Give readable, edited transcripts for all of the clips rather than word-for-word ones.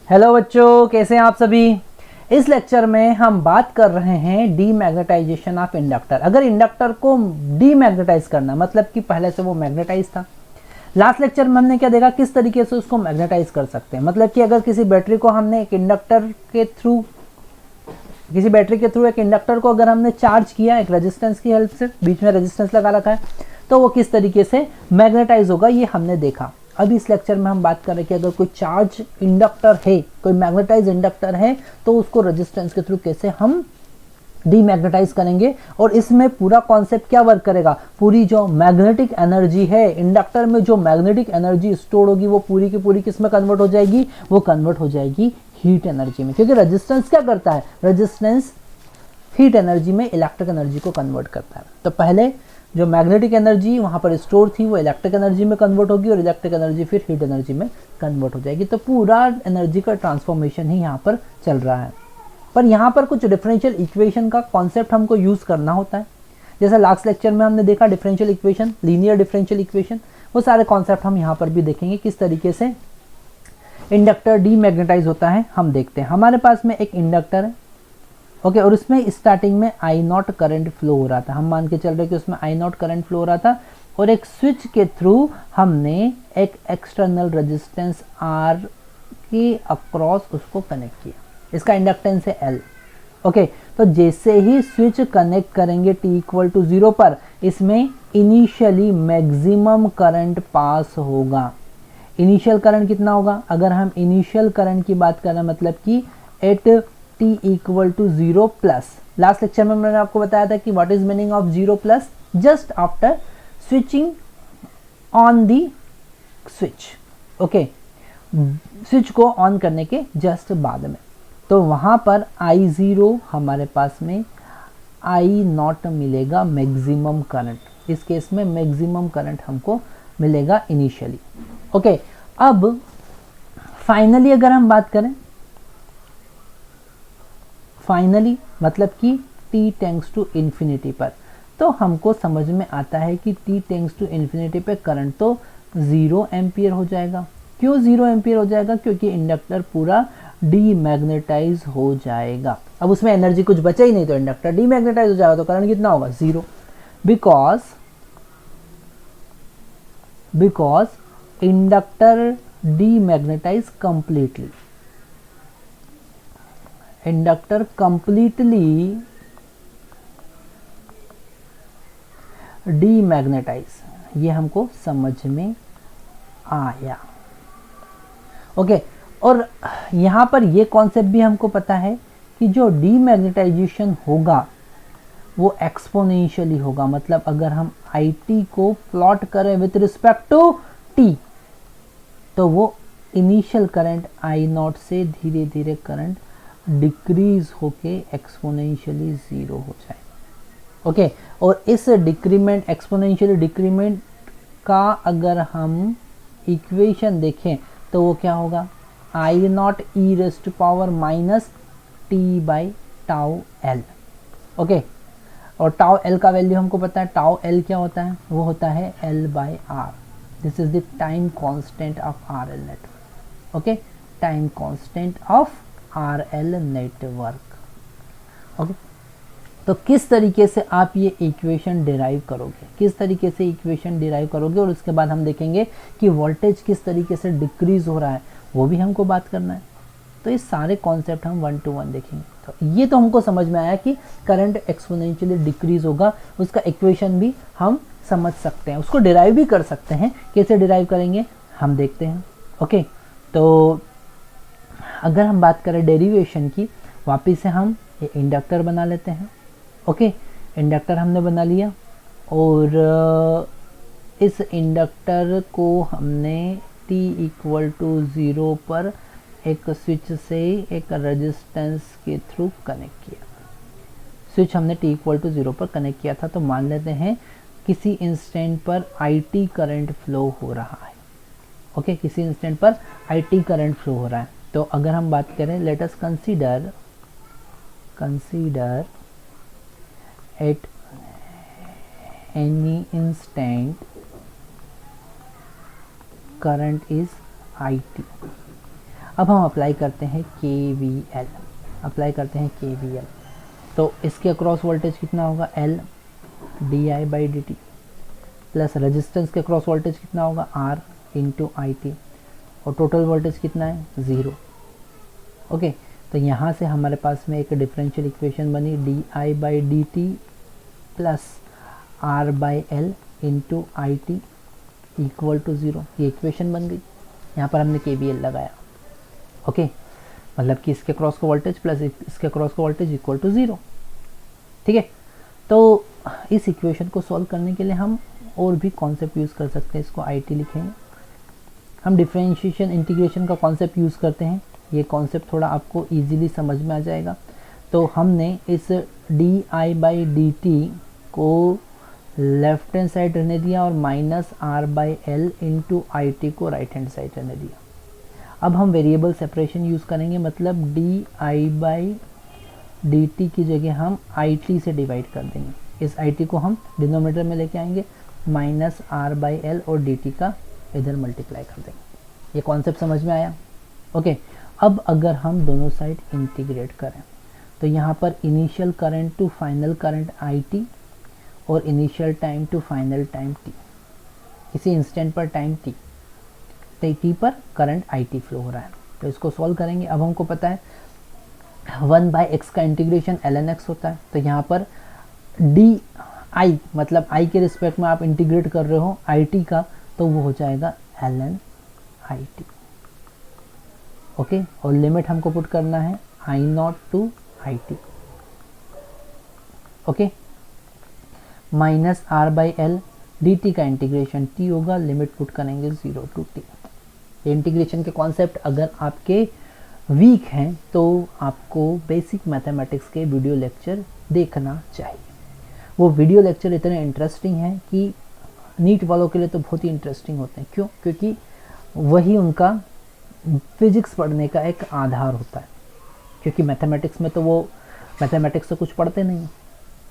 Hello बच्चों, कैसे हैं आप सभी। इस लेक्चर में हम बात कर रहे हैं डीमैग्नेटाइजेशन ऑफ इंडक्टर। अगर इंडक्टर को डीमैग्नेटाइज करना मतलब कि पहले से वो मैग्नेटाइज था। लास्ट लेक्चर में हमने क्या देखा, किस तरीके से उसको मैग्नेटाइज कर सकते हैं। मतलब कि अगर किसी बैटरी को हमने एक इंडक्टर के थ्रू एक इंडक्टर को अगर हमने चार्ज किया एक रेजिस्टेंस की हेल्प से, बीच में रेजिस्टेंस लगा रखा है, तो वो किस तरीके से मैग्नेटाइज होगा ये हमने देखा। अब इस लेक्चर में हम बात कर रहे हैं कि अगर कोई चार्ज इंडक्टर है, कोई मैग्नेटाइज इंडक्टर है, तो उसको रेजिस्टेंस के थ्रू कैसे हम डीमैग्नेटाइज करेंगे। और इसमें पूरा कॉन्सेप्ट क्या वर्क करेगा, पूरी जो मैग्नेटिक एनर्जी है इंडक्टर में, जो मैग्नेटिक एनर्जी स्टोर होगी वो पूरी की पूरी किस में कन्वर्ट हो जाएगी, वो कन्वर्ट हो जाएगी हीट एनर्जी में। क्योंकि रेजिस्टेंस क्या करता है, रेजिस्टेंस हीट एनर्जी में इलेक्ट्रिक एनर्जी को कन्वर्ट करता है। तो पहले जो मैग्नेटिक एनर्जी वहां पर स्टोर थी वो इलेक्ट्रिक एनर्जी में कन्वर्ट होगी और इलेक्ट्रिक एनर्जी फिर हीट एनर्जी में कन्वर्ट हो जाएगी। तो पूरा एनर्जी का ट्रांसफॉर्मेशन ही यहाँ पर चल रहा है। पर यहाँ पर कुछ डिफरेंशियल इक्वेशन का कॉन्सेप्ट हमको यूज करना होता है। जैसे लास्ट लेक्चर में हमने देखा differential equation, linear differential equation, वो सारे कॉन्सेप्ट हम यहाँ पर भी देखेंगे किस तरीके से इंडक्टर डीमैग्नेटाइज होता है। हम देखते हैं, हमारे पास में एक इंडक्टर है, ओके, और उसमें स्टार्टिंग में आई नॉट करंट फ्लो हो रहा था। हम मान के चल रहे कि उसमें आई नॉट करंट फ्लो हो रहा था और एक स्विच के थ्रू हमने एक एक्सटर्नल रेजिस्टेंस आर के अक्रॉस उसको कनेक्ट किया। इसका इंडक्टेंस है एल, ओके। तो जैसे ही स्विच कनेक्ट करेंगे t इक्वल टू 0 पर, इसमें इनिशियली मैक्सिमम करंट पास होगा। इनिशियल करंट कितना होगा, अगर हम इनिशियल करंट की बात करें मतलब कि at t equal to 0 plus, last lecture में मैंने आपको बताया था कि what is meaning of 0 plus, just after switching on the switch, okay, switch को ऑन करने के जस्ट बाद में। तो वहां पर I0 हमारे पास में I नॉट मिलेगा मैक्सिमम करंट। इस केस में मैक्सिमम करंट हमको मिलेगा इनिशियली, ओके। अब फाइनली अगर हम बात करें, फाइनली मतलब कि t टेंड्स टू इन्फिनिटी पर, तो हमको समझ में आता है कि t टेंड्स टू इन्फिनिटी पे करंट तो 0 एम्पियर हो जाएगा। क्यों 0 एम्पियर हो जाएगा, क्योंकि इंडक्टर पूरा डीमैग्नेटाइज हो जाएगा। अब उसमें एनर्जी कुछ बचा ही नहीं, तो इंडक्टर डीमैग्नेटाइज हो जाएगा। तो करंट कितना होगा, 0, because inductor demagnetise completely, inductor completely demagnetise, ये हमको समझ में आया, ओके। और यहाँ पर ये कॉन्सेप्ट भी हमको पता है कि जो डीमैग्नेटाइजेशन होगा वो एक्सपोनेंशियली होगा। मतलब अगर हम IT को प्लॉट करें विथ रिस्पेक्ट टू t, तो वो इनिशियल करंट I0 से धीरे धीरे करंट डिक्रीज होके एक्सपोनेंशियली 0 हो जाए, ओके। और इस डिक्रीमेंट, एक्सपोनेंशियल डिक्रीमेंट का अगर हम इक्वेशन देखें तो वो क्या होगा, I0 e raise to power minus t by tau L, okay. और टाउ एल का वैल्यू हमको पता है, टाउ एल क्या होता है, वो होता है L by R. This is the time constant of RL network, okay, time constant of RL network, okay. तो किस तरीके से आप ये इक्वेशन डिराइव करोगे, किस तरीके से इक्वेशन डिराइव करोगे, और उसके बाद हम देखेंगे कि वोल्टेज किस तरीके से डिक्रीज हो रहा है, वो भी हमको बात करना है। तो ये सारे कॉन्सेप्ट हम 1 to 1 देखेंगे। तो ये तो हमको समझ में आया कि करंट एक्सपोनेंशियली डिक्रीज होगा, उसका इक्वेशन भी हम समझ सकते हैं, उसको डिराइव भी कर सकते हैं। कैसे डिराइव करेंगे हम देखते हैं, ओके। तो अगर हम बात करें डेरिवेशन की, वापिस से हम ये इंडक्टर बना लेते हैं, ओके। इंडक्टर हमने बना लिया और इस इंडक्टर को हमने t इक्वल टू 0 पर एक स्विच से एक रेजिस्टेंस के थ्रू कनेक्ट किया। स्विच हमने t इक्वल टू 0 पर कनेक्ट किया था। तो मान लेते हैं किसी इंस्टेंट पर IT करंट फ्लो हो रहा है, ओके, किसी इंस्टेंट पर IT करंट फ्लो हो रहा है। तो अगर हम बात करें, let us consider at any instant current is IT। अब हम अप्लाई करते हैं KVL, अप्लाई करते हैं KVL। तो इसके अक्रॉस वोल्टेज कितना होगा, L di/dt, प्लस रेजिस्टेंस के अक्रॉस वोल्टेज कितना होगा, R इंटू IT, और टोटल वोल्टेज कितना है, 0। ओके, तो यहाँ से हमारे पास में एक डिफरेंशियल इक्वेशन बनी, di/dt plus R/L into IT equal to 0, ये इक्वेशन बन गई। यहाँ पर हमने KVL लगाया। ओके, मतलब कि इसके क्रॉस का वोल्टेज प्लस इसके क्रॉस का वोल्टेज इक्वल टू 0। ठीक है, तो इस इक्वेशन को सॉल्व करने के लिए हम और भी कॉन्सेप्ट यूज़ कर सकते हैं। इसको IT लिखेंगे, हम डिफरेंशिएशन इंटीग्रेशन का कॉन्सेप्ट यूज़ करते हैं। ये कॉन्सेप्ट थोड़ा आपको इजीली समझ में आ जाएगा। तो हमने इस di/dt को लेफ्ट हैंड साइड रहने दिया और माइनस R/L इंटू IT को राइट हैंड साइड रहने दिया। अब हम वेरिएबल सेपरेशन यूज़ करेंगे, मतलब di/dt की जगह हम IT से डिवाइड कर देंगे। इस IT को हम डिनोमिनेटर में लेके आएंगे, माइनस R/L और dt का इधर मल्टीप्लाई कर देंगे। ये कॉन्सेप्ट समझ में आया? ओके, अब अगर हम दोनों साइड इंटीग्रेट करें तो यहाँ पर initial current to final current IT और initial time to final time t, इसी इंस्टेंट पर टाइम t पर करंट IT फ्लो हो रहा है। तो इसको सॉल्व करेंगे। अब हमको पता है 1/x का इंटीग्रेशन ln x होता है। तो यहाँ पर di मतलब i के रिस्पेक्ट में आप इंटीग्रेट कर रहे हो IT का, तो वो हो जाएगा ln IT। ओके, और लिमिट हमको पुट करना है I0 टू IT। Okay, minus R/L dt का इंटीग्रेशन t होगा, लिमिट पुट करेंगे 0 टू t। ये इंटीग्रेशन के कॉन्सेप्ट अगर आपके वीक हैं तो आपको बेसिक मैथमेटिक्स के वीडियो लेक्चर देखना चाहिए। वो वीडियो लेक्चर इतने इंटरेस्टिंग हैं कि नीट वालों के लिए तो बहुत ही इंटरेस्टिंग होते हैं। क्यों? क्योंकि वही उनका फिजिक्स पढ़ने का एक आधार होता है। क्योंकि मैथमेटिक्स में तो वो मैथमेटिक्स से कुछ पढ़ते नहीं,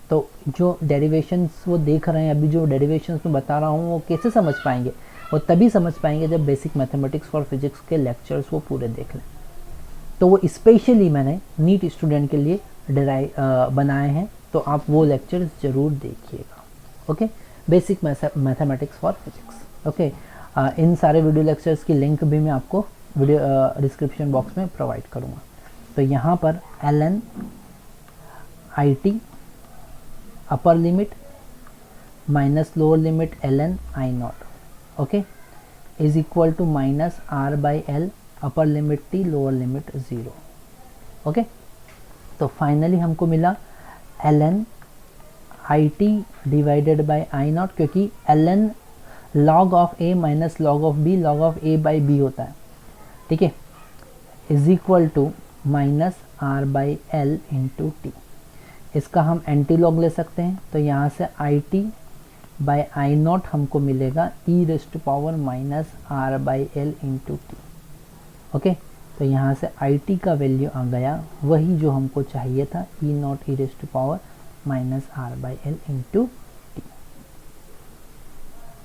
तो जो डेरिवेशंस वो देख रहे हैं, अभी जो डेरिवेशंस मैं बता रहा हूँ, वो कैसे समझ पाएंगे? वो तभी समझ पाएंगे जब बेसिक मैथमेटिक्स फॉर फिजिक्स के लेक्चर्स वो पूरे देख लें। तो वो स्पेशली मैंने नीट स्टूडेंट के लिए बनाए हैं, तो आप वो लेक्चर्स ज़रूर देखिएगा। Okay, basic mathematics for physics. Okay, इन सारे वीडियो लेक्चर्स की लिंक भी मैं आपको वीडियो डिस्क्रिप्शन बॉक्स में प्रोवाइड करूँगा। तो यहाँ पर ln IT upper limit minus lower limit ln I0, okay, is equal to minus R/L upper limit t lower limit 0। Okay, तो फाइनली हमको मिला ln IT divided by I0, क्योंकि ln log of a minus log of b log of a by b होता है। ठीक है, is equal to minus R/L into T. इसका हम एंटी लॉग ले सकते हैं, तो यहाँ से IT बाय I0 हमको मिलेगा e⁻⁻ minus R/L into T. Okay, तो यहाँ से IT का वैल्यू आ गया वही जो हमको चाहिए था, E0 e⁻⁻ minus R/L into T.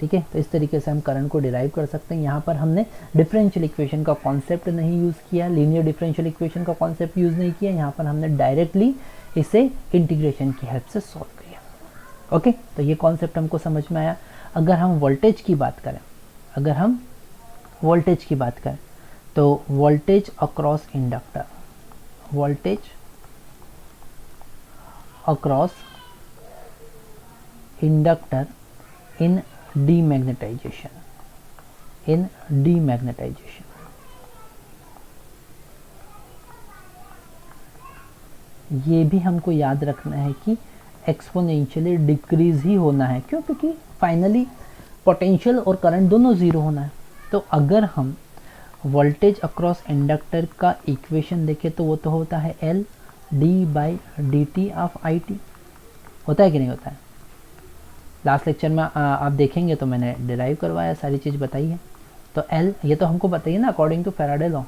ठीक है, तो इस तरीके से हम करंट को डिराइव कर सकते हैं। यहाँ पर हमने डिफरेंशियल इक्वेशन का कॉन्सेप्ट नहीं यूज़ किया, लीनियर डिफरेंशियल इक्वेशन का कॉन्सेप्ट यूज़ नहीं किया। यहाँ पर हमने डायरेक्टली इसे इंटीग्रेशन की हेल्प से सॉल्व किया। ओके, तो ये कॉन्सेप्ट हमको समझ में आया। अगर हम वोल्टेज की बात करें, तो voltage across inductor, voltage across inductor in demagnetization, ये भी हमको याद रखना है कि एक्सपोनेंशियली डिक्रीज ही होना है। क्यों? क्योंकि फाइनली पोटेंशियल और करंट दोनों ज़ीरो होना है। तो अगर हम वोल्टेज अक्रॉस इंडक्टर का इक्वेशन देखें तो वो तो होता है L d/dt ऑफ IT। होता है कि नहीं होता है? लास्ट लेक्चर में आप देखेंगे तो मैंने डिराइव करवाया, सारी चीज़ बताई है। तो L ये तो हमको बताइए ना, according to Faraday law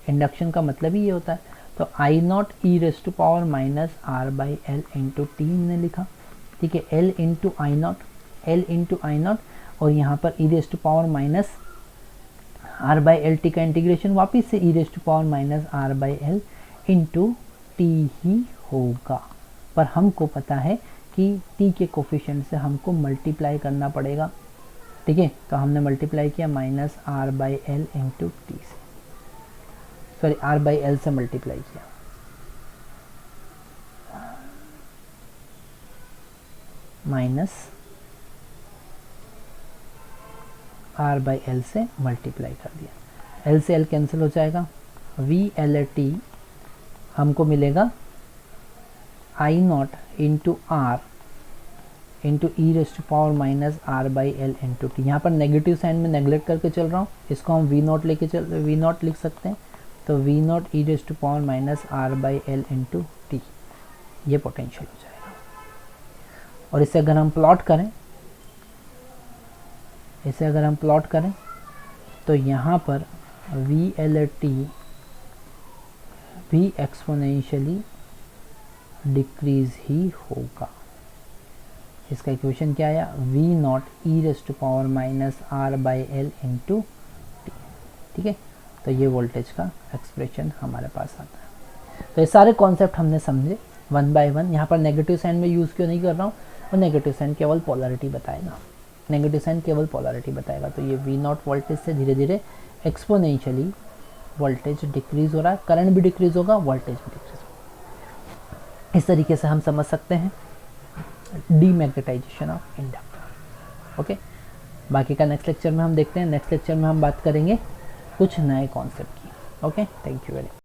induction का मतलब ही ये होता है। तो I0 e⁻⁻ minus R/L into T हमने लिखा। ठीक है, L इंटू I0 और यहाँ पर e⁻⁻ minus R by L T का इंटीग्रेशन वापिस से e raise to power minus R by L into T ही होगा, पर हमको पता है कि टी के कोफिशिएंट से हमको मल्टीप्लाई करना पड़ेगा, ठीक है। तो हमने मल्टीप्लाई किया minus R by L into T से, सॉरी आर बाई एल से मल्टीप्लाई किया, माइनस आर बाई एल से मल्टीप्लाई कर दिया, एल से एल कैंसिल हो जाएगा, वी एल टी हमको मिलेगा I naught into R into e raise to power minus R by L into T. यहाँ पर नेगेटिव साइन में नेगलेक्ट करके चल रहा हूँ, इसको हम वी नॉट लेके चल वी नॉट लिख सकते हैं, तो V naught e raise to power minus R by L into T, ये पोटेंशियल हो जाएगा। और इसे अगर हम प्लॉट करें, इसे अगर हम प्लॉट करें तो यहाँ पर वी एल टी भी एक्सपोनेंशियली डिक्रीज ही होगा। इसका इक्वेशन क्या आया, V naught e raise to power minus R by L into T, ठीक है। तो ये वोल्टेज का एक्सप्रेशन हमारे पास आता है। तो ये सारे कॉन्सेप्ट हमने समझे वन बाय वन। यहाँ पर नेगेटिव साइन में यूज़ क्यों नहीं कर रहा हूँ, और नेगेटिव साइन केवल पोलैरिटी बताएगा, नेगेटिव साइन केवल पोलैरिटी बताएगा। तो ये वी नॉट वोल्टेज से धीरे धीरे एक्सपोनेंशियली वोल्टेज डिक्रीज हो रहा है, करंट भी डिक्रीज होगा, वोल्टेज भी डिक्रीज होगा। इस तरीके से हम समझ सकते हैं डीमैग्नेटाइजेशन ऑफ इंडक्टर। ओके, बाकी का नेक्स्ट लेक्चर में हम देखते हैं। नेक्स्ट लेक्चर में हम बात करेंगे कुछ नए कॉन्सेप्ट की। Okay, thank you very much.